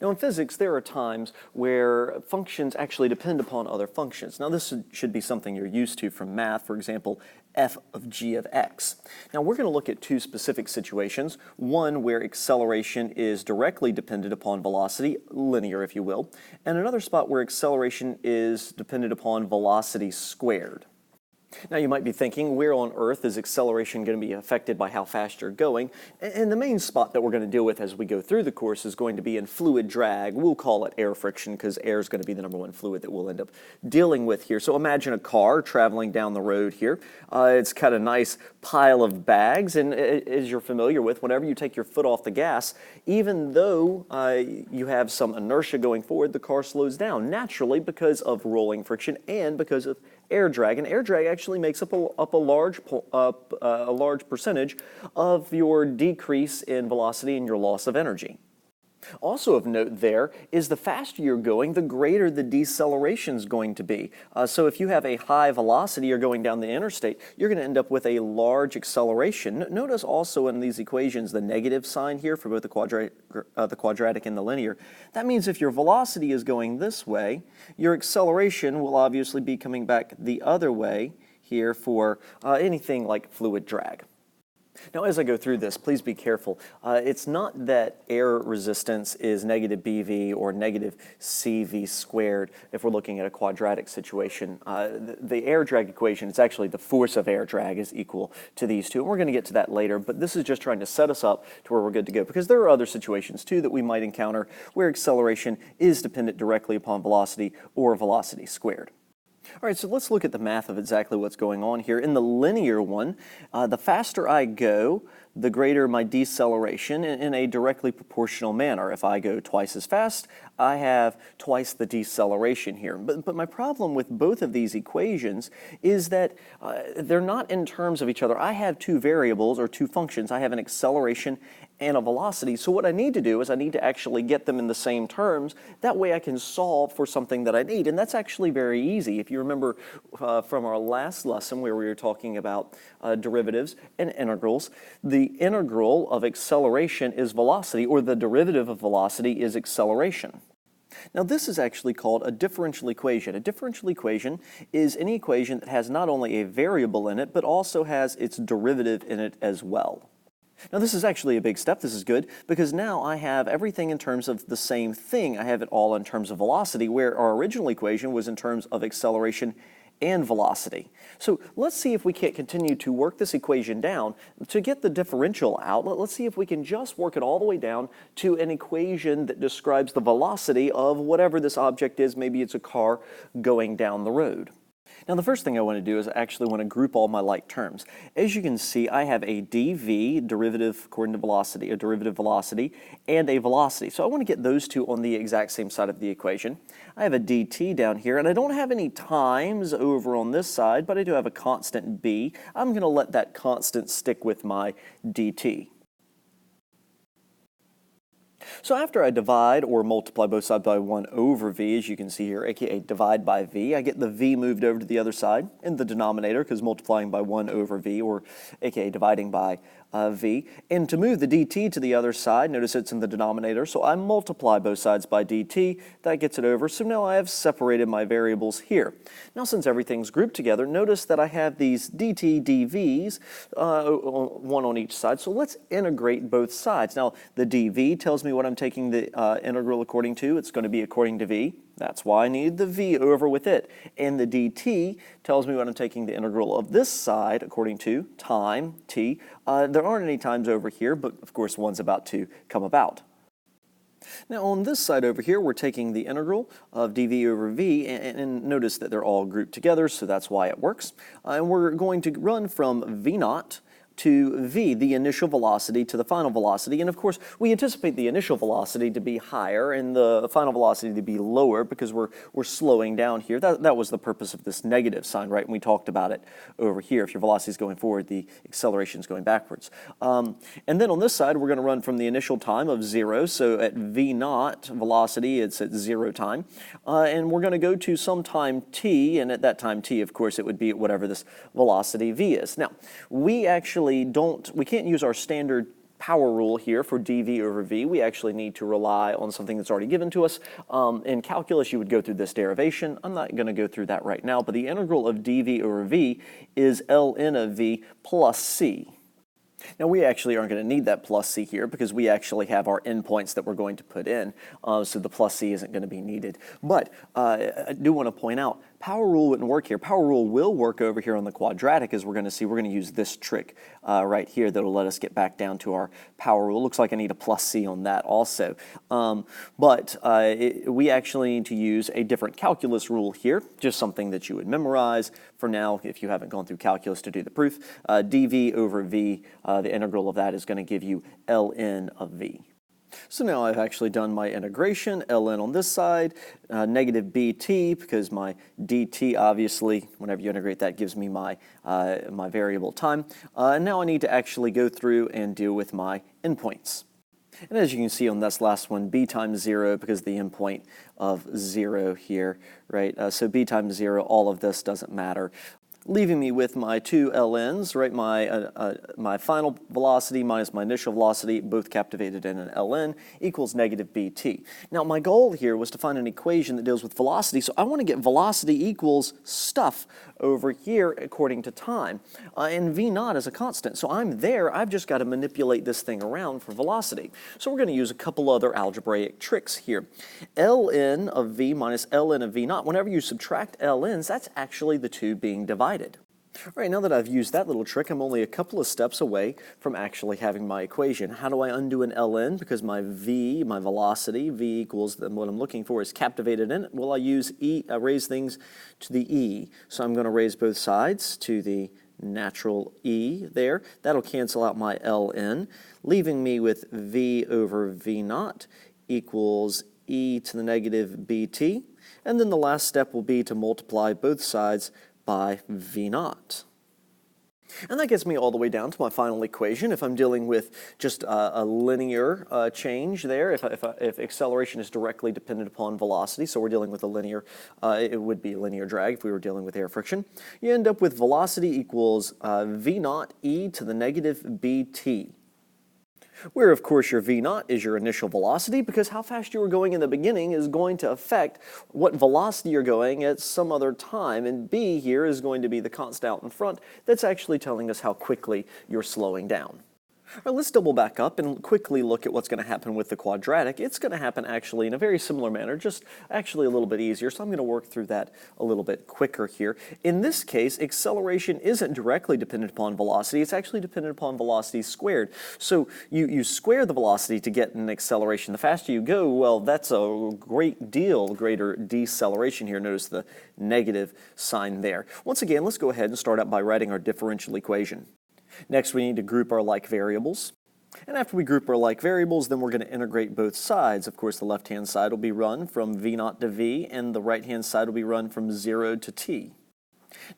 Now in physics, there are times where functions actually depend upon other functions. Now this should be something you're used to from math, for example, f of g of x. Now we're going to look at two specific situations, one where acceleration is directly dependent upon velocity, linear if you will, and another spot where acceleration is dependent upon velocity squared. Now you might be thinking, where on earth is acceleration going to be affected by how fast you're going? And the main spot that we're going to deal with as we go through the course is going to be in fluid drag. We'll call it air friction because air is going to be the number one fluid that we'll end up dealing with here. So imagine a car traveling down the road here. It's got a nice pile of bags, and as you're familiar with, whenever you take your foot off the gas, even though you have some inertia going forward, the car slows down naturally because of rolling friction and because of air drag, and air drag actually makes up a large percentage of your decrease in velocity and your loss of energy. Also of note there is the faster you're going, the greater the deceleration is going to be. So if you have a high velocity, you're going down the interstate, you're going to end up with a large acceleration. Notice also in these equations the negative sign here for both the quadratic and the linear. That means if your velocity is going this way, your acceleration will obviously be coming back the other way here for anything like fluid drag. Now, as I go through this, please be careful. It's not that air resistance is negative BV or negative CV squared if we're looking at a quadratic situation. The air drag equation, it's actually the force of air drag is equal to these two. And we're going to get to that later, but this is just trying to set us up to where we're good to go, because there are other situations too that we might encounter where acceleration is dependent directly upon velocity or velocity squared. All right, so let's look at the math of exactly what's going on here. In the linear one, the faster I go, the greater my deceleration in a directly proportional manner. If I go twice as fast, I have twice the deceleration here. But my problem with both of these equations is that they're not in terms of each other. I have two variables or two functions. I have an acceleration and a velocity. So what I need to do is I need to actually get them in the same terms. That way I can solve for something that I need. And that's actually very easy. If you remember from our last lesson where we were talking about derivatives and integrals, the integral of acceleration is velocity, or the derivative of velocity is acceleration. Now this is actually called a differential equation. A differential equation is an equation that has not only a variable in it, but also has its derivative in it as well. Now this is actually a big step. This is good because now I have everything in terms of the same thing. I have it all in terms of velocity, where our original equation was in terms of acceleration and velocity. So let's see if we can't continue to work this equation down. To get the differential out, let's see if we can just work it all the way down to an equation that describes the velocity of whatever this object is. Maybe it's a car going down the road. Now the first thing I want to do is I actually want to group all my like terms. As you can see, I have a dv, derivative according to velocity, a derivative velocity, and a velocity. So I want to get those two on the exact same side of the equation. I have a dt down here, and I don't have any times over on this side, but I do have a constant b. I'm going to let that constant stick with my dt. So after I divide or multiply both sides by 1 over v, as you can see here, aka divide by v, I get the v moved over to the other side in the denominator because multiplying by 1 over v, or aka dividing by v. And to move the dt to the other side, notice it's in the denominator, so I multiply both sides by dt. That gets it over, so now I have separated my variables here. Now since everything's grouped together, notice that I have these dt dv's, one on each side, so let's integrate both sides. Now the dv tells me what I'm taking the integral according to. It's going to be according to v. That's why I need the v over with it. And the dt tells me what I'm taking the integral of this side according to time t. There aren't any times over here, but of course one's about to come about. Now on this side over here, we're taking the integral of dv over v, and notice that they're all grouped together, so that's why it works. And we're going to run from v naught to v, the initial velocity, to the final velocity. And of course, we anticipate the initial velocity to be higher and the final velocity to be lower because we're slowing down here. That was the purpose of this negative sign, right? And we talked about it over here. If your velocity is going forward, the acceleration is going backwards. And then on this side, we're going to run from the initial time of 0. So at v naught velocity, it's at 0 time. And we're going to go to some time t, and at that time t, of course, it would be at whatever this velocity v is. Now, we can't use our standard power rule here for dv over v, we actually need to rely on something that's already given to us. In calculus, you would go through this derivation. I'm not going to go through that right now, but the integral of dv over v is ln of v plus c. Now, we actually aren't going to need that plus c here because we actually have our endpoints that we're going to put in, so the plus c isn't going to be needed. But I do want to point out, power rule wouldn't work here. Power rule will work over here on the quadratic, as we're going to see. We're going to use this trick right here that will let us get back down to our power rule. Looks like I need a plus c on that also. We actually need to use a different calculus rule here, just something that you would memorize for now if you haven't gone through calculus to do the proof. dv over v, the integral of that is going to give you ln of v. So now I've actually done my integration, ln on this side, negative bt, because my dt, obviously, whenever you integrate that, gives me my, my variable time. And now I need to actually go through and deal with my endpoints. And as you can see on this last one, b times 0, because the endpoint of 0 here, right? So b times 0, all of this doesn't matter, leaving me with my two ln's, right? My final velocity minus my initial velocity, both captivated in an ln, equals negative bt. Now, my goal here was to find an equation that deals with velocity, so I want to get velocity equals stuff over here according to time. And v naught is a constant, so I'm there. I've just got to manipulate this thing around for velocity. So we're going to use a couple other algebraic tricks here. ln of v minus ln of v naught, whenever you subtract ln's, that's actually the two being divided. All right, now that I've used that little trick, I'm only a couple of steps away from actually having my equation. How do I undo an ln? Because my v, my velocity, v equals, what I'm looking for is captivated in it. Well, I use raise things to the e. So I'm going to raise both sides to the natural e there. That'll cancel out my ln, leaving me with v over v naught equals e to the negative bt. And then the last step will be to multiply both sides by v naught. And that gets me all the way down to my final equation. If I'm dealing with just a linear change there, if acceleration is directly dependent upon velocity, so we're dealing with a linear, it would be linear drag if we were dealing with air friction, you end up with velocity equals v naught e to the negative bt. Where, of course, your v naught is your initial velocity, because how fast you were going in the beginning is going to affect what velocity you're going at some other time, and b here is going to be the constant out in front that's actually telling us how quickly you're slowing down. All right, let's double back up and quickly look at what's going to happen with the quadratic. It's going to happen actually in a very similar manner, just actually a little bit easier, so I'm going to work through that a little bit quicker here. In this case, acceleration isn't directly dependent upon velocity, it's actually dependent upon velocity squared. So you square the velocity to get an acceleration. The faster you go, well, that's a great deal greater deceleration here. Notice the negative sign there. Once again, let's go ahead and start out by writing our differential equation. Next, we need to group our like variables. And after we group our like variables, then we're going to integrate both sides. Of course, the left-hand side will be run from v naught to v, and the right-hand side will be run from 0 to t.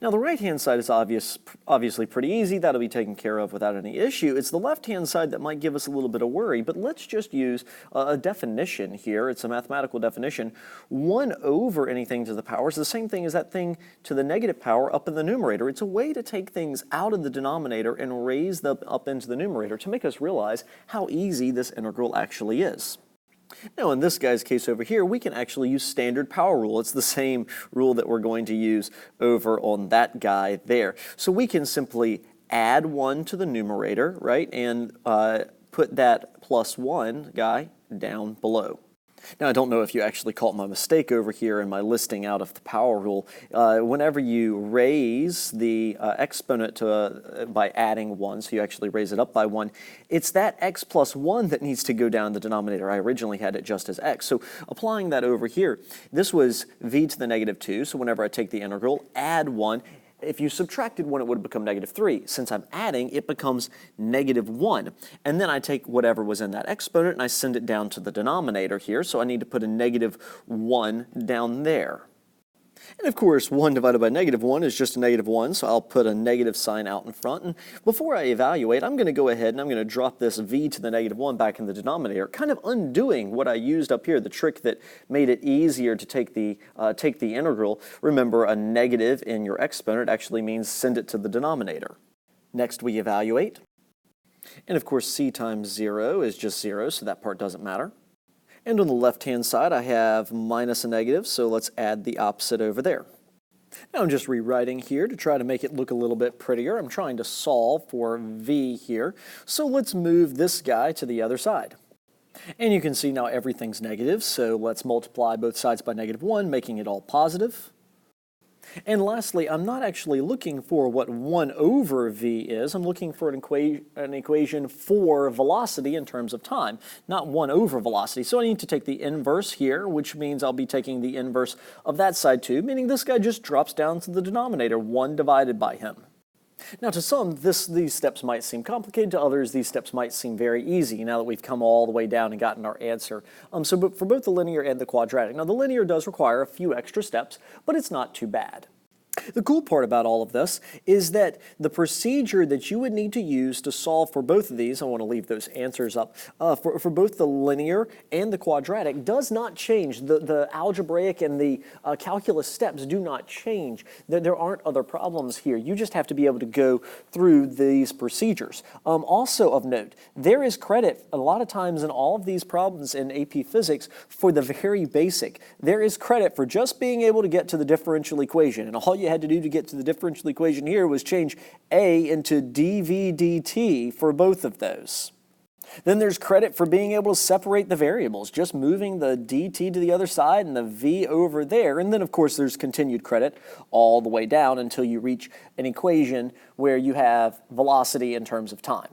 Now, the right-hand side is obviously pretty easy. That'll be taken care of without any issue. It's the left-hand side that might give us a little bit of worry, but let's just use a definition here. It's a mathematical definition. 1 over anything to the power is the same thing as that thing to the negative power up in the numerator. It's a way to take things out of the denominator and raise them up into the numerator to make us realize how easy this integral actually is. Now, in this guy's case over here, we can actually use standard power rule. It's the same rule that we're going to use over on that guy there. So we can simply add 1 to the numerator, right, and put that plus 1 guy down below. Now, I don't know if you actually caught my mistake over here in my listing out of the power rule. Whenever you raise the exponent by adding 1, so you actually raise it up by 1, it's that x plus 1 that needs to go down the denominator. I originally had it just as x. So applying that over here, this was v to the negative 2, so whenever I take the integral, add 1, if you subtracted 1, it would have become negative 3. Since I'm adding, it becomes negative 1. And then I take whatever was in that exponent and I send it down to the denominator here, so I need to put a negative 1 down there. And of course, 1 divided by negative 1 is just a negative 1, so I'll put a negative sign out in front. And before I evaluate, I'm going to go ahead and I'm going to drop this v to the negative 1 back in the denominator, kind of undoing what I used up here, the trick that made it easier to take the integral. Remember, a negative in your exponent actually means send it to the denominator. Next, we evaluate. And of course, c times 0 is just 0, so that part doesn't matter. And on the left-hand side, I have minus a negative, so let's add the opposite over there. Now I'm just rewriting here to try to make it look a little bit prettier. I'm trying to solve for v here, so let's move this guy to the other side. And you can see now everything's negative, so let's multiply both sides by -1, making it all positive. And lastly, I'm not actually looking for what 1 over v is. I'm looking for an equation for velocity in terms of time, not 1 over velocity. So I need to take the inverse here, which means I'll be taking the inverse of that side too, meaning this guy just drops down to the denominator, 1 divided by him. Now to some, these steps might seem complicated. To others, these steps might seem very easy now that we've come all the way down and gotten our answer. But for both the linear and the quadratic. Now the linear does require a few extra steps, but it's not too bad. The cool part about all of this is that the procedure that you would need to use to solve for both of these, I want to leave those answers up, for both the linear and the quadratic does not change. The algebraic and the calculus steps do not change. There aren't other problems here. You just have to be able to go through these procedures. Also of note, there is credit a lot of times in all of these problems in AP Physics for the very basic. There is credit for just being able to get to the differential equation, and all you had to do to get to the differential equation here was change a into dv dt for both of those. Then there's credit for being able to separate the variables, just moving the dt to the other side and the v over there. And then, of course, there's continued credit all the way down until you reach an equation where you have velocity in terms of time.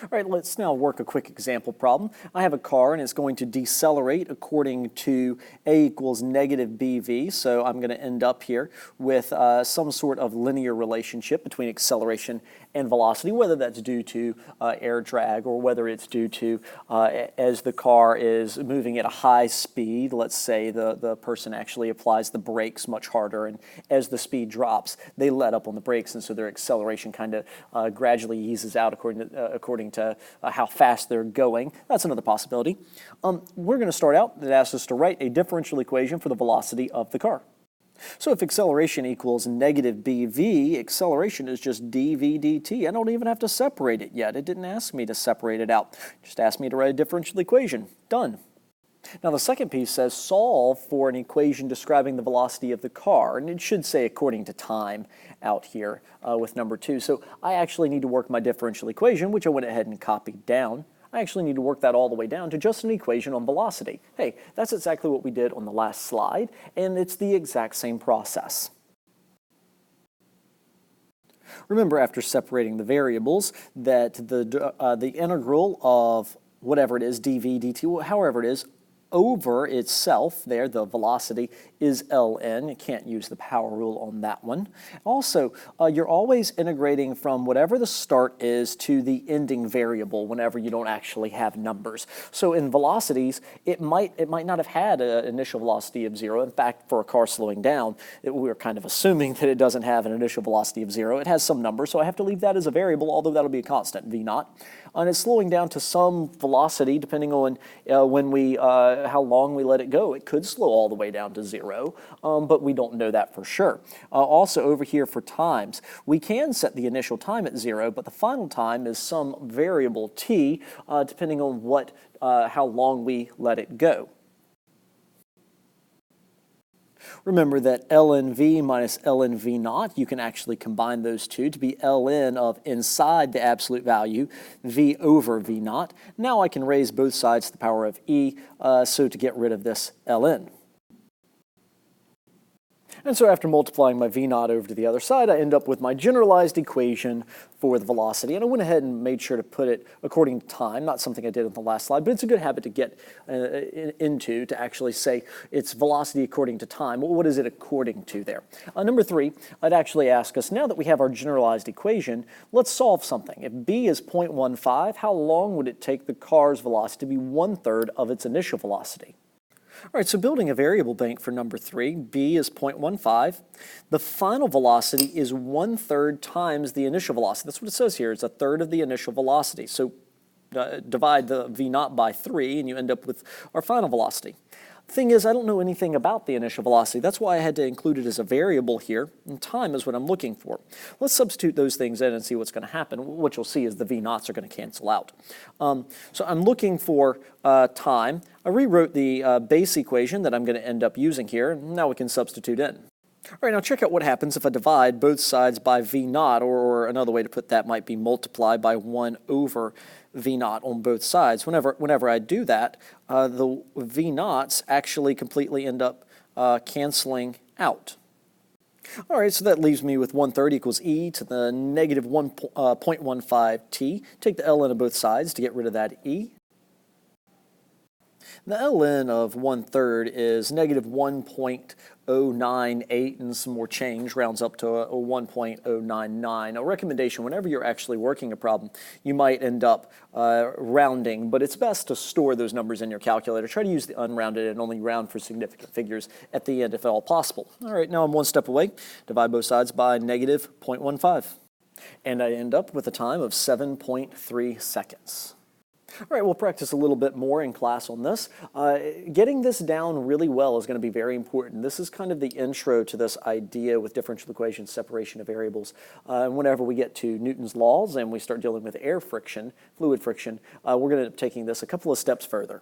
All right, let's now work a quick example problem. I have a car and it's going to decelerate according to a equals negative bv, so I'm going to end up here with some sort of linear relationship between acceleration and velocity, whether that's due to air drag or whether it's due to as the car is moving at a high speed, let's say the person actually applies the brakes much harder, and as the speed drops, they let up on the brakes, and so their acceleration kind of gradually eases out according to how fast they're going. That's another possibility. We're going to start out. It asks us to write a differential equation for the velocity of the car. So if acceleration equals negative bv, acceleration is just dv dt. I don't even have to separate it yet. It didn't ask me to separate it out. It just asked me to write a differential equation. Done. Now the second piece says solve for an equation describing the velocity of the car, and it should say according to time out here with number 2. So I actually need to work my differential equation, which I went ahead and copied down. I actually need to work that all the way down to just an equation on velocity. Hey, that's exactly what we did on the last slide, and it's the exact same process. Remember, after separating the variables, that the integral of whatever it is, dv dt, however it is, over itself there, the velocity is ln. You can't use the power rule on that one. Also, you're always integrating from whatever the start is to the ending variable whenever you don't actually have numbers. So in velocities, it might not have had an initial velocity of 0. In fact, for a car slowing down, we're kind of assuming that it doesn't have an initial velocity of 0. It has some number, so I have to leave that as a variable, although that'll be a constant, v naught. And it's slowing down to some velocity depending on how long we let it go. It could slow all the way down to 0, but we don't know that for sure. Also over here for times, we can set the initial time at 0, but the final time is some variable t depending on how long we let it go. Remember that ln v minus ln v naught, you can actually combine those two to be ln of inside the absolute value, v over v naught. Now I can raise both sides to the power of e, so to get rid of this ln. And so after multiplying my v naught over to the other side, I end up with my generalized equation for the velocity. And I went ahead and made sure to put it according to time, not something I did on the last slide, but it's a good habit to get into, to actually say it's velocity according to time. Well, what is it according to there? Number 3, I'd actually ask us, now that we have our generalized equation, let's solve something. If b is 0.15, how long would it take the car's velocity to be 1/3 of its initial velocity? All right, so building a variable bank for number 3, b is 0.15. The final velocity is 1/3 times the initial velocity. That's what it says here. It's 1/3 of the initial velocity. So divide the v naught by 3, and you end up with our final velocity. Thing is, I don't know anything about the initial velocity. That's why I had to include it as a variable here, and time is what I'm looking for. Let's substitute those things in and see what's going to happen. What you'll see is the v naughts are going to cancel out. So I'm looking for time. I rewrote the base equation that I'm going to end up using here, and now we can substitute in. All right, now check out what happens if I divide both sides by v naught, or another way to put that might be multiply by 1 over v naught on both sides. Whenever I do that, the v naughts actually completely end up canceling out. All right, so that leaves me with 1/3 equals e to the negative 1.15 t. Take the ln of both sides to get rid of that e. The ln of 1/3 is negative 1.098 and some more change, rounds up to a 1.099. A recommendation, whenever you're actually working a problem, you might end up rounding, but it's best to store those numbers in your calculator. Try to use the unrounded and only round for significant figures at the end if at all possible. All right, now I'm one step away. Divide both sides by negative 0.15. And I end up with a time of 7.3 seconds. All right, we'll practice a little bit more in class on this. Getting this down really well is going to be very important. This is kind of the intro to this idea with differential equations, separation of variables. And whenever we get to Newton's laws and we start dealing with air friction, fluid friction, we're going to end up taking this a couple of steps further.